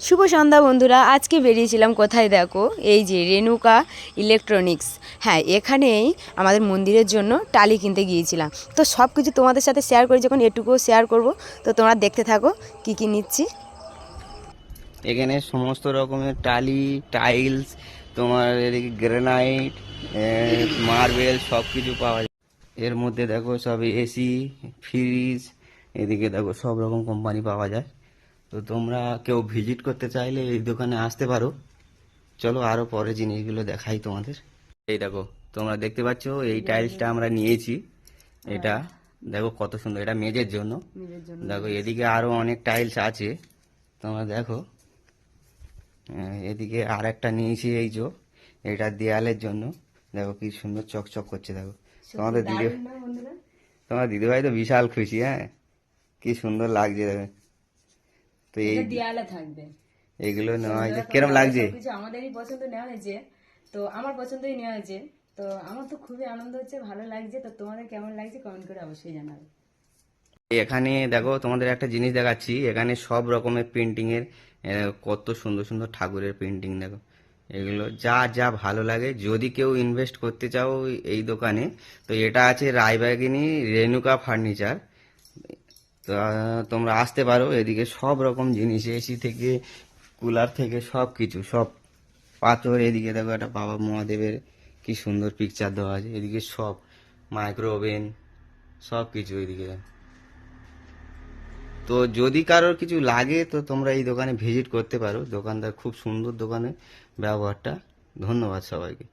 শুভ সন্ধ্যা বন্ধুরা, আজকে বেরিয়েছিলাম কোথায় দেখো, এই যে রেণুকা ইলেকট্রনিক্স। হ্যাঁ, এখানেই আমাদের মন্দিরের জন্য টালি কিনতে গিয়েছিলাম। তো সব কিছু তোমাদের সাথে শেয়ার করি, যখন এটুকুও শেয়ার করব, তো তোমরা দেখতে থাকো কি কি নিচ্ছি। এখানে সমস্ত রকমের টালি, টাইলস, তোমার এদিকে গ্রানাইট, মার্বেল সব কিছু পাওয়া যায়। এর মধ্যে দেখো সব এসি, ফ্রিজ, এদিকে দেখো সব রকম কোম্পানি পাওয়া যায়। তো তোমরা কেউ ভিজিট করতে চাইলে এই দোকানে আসতে পারো। চলো আরো পরে জিনিসগুলো দেখাই তোমাদের। এই দেখো, তোমরা দেখতে পাচ্ছ এই টাইলসটা আমরা নিয়েছি। এটা দেখো কত সুন্দর, এটা মেঝের জন্য। দেখো এদিকে আরো অনেক টাইলস আছে, তোমরা দেখো। এদিকে আর একটা নিয়েছি, এই যে এটা দেয়ালের জন্য। দেখো কি সুন্দর চকচক করছে। দেখো তোমার দিদিভাই তো বিশাল খুশি। হ্যাঁ, কি সুন্দর লাগছে দেখো। তো এই দেয়ালে থাকবে, এগুলো নেওয়া হয়েছে, কিরম লাগছে? আমাদেরই পছন্দ নেওয়া হয়েছে, তো আমার পছন্দই নেওয়া হয়েছে। তো আমার তো খুবই আনন্দ হচ্ছে, ভালো লাগছে। তো তোমাদের কেমন লাগছে কমেন্ট করে অবশ্যই জানাবে। এখানে দেখো তোমাদের একটা জিনিস দেখাচ্ছি, এখানে সব রকমের পেন্টিং এর কত সুন্দর সুন্দর ঠাকুরের পেন্টিং। দেখো এগুলো যা যা ভালো লাগে। যদি কেউ ইনভেস্ট করতে চাও এই দোকানে, তো এটা আছে রায়বাগিনী রেণুকা ফার্নিচার। তো তোমরা আসতে পারো। এদিকে সব রকম জিনিস, এসি থেকে কুলার থেকে সব কিছু, সব পাথর। এদিকে দেখো একটা বাবা মহাদেবের কি সুন্দর পিকচার দেওয়া আছে। এদিকে সব মাইক্রো ওভেন, সব কিছু এদিকে। তো যদি কারোর কিছু লাগে তো তোমরা এই দোকানে ভিজিট করতে পারো। দোকানদার খুব সুন্দর, দোকানে ব্যবহারটা। ধন্যবাদ সবাইকে।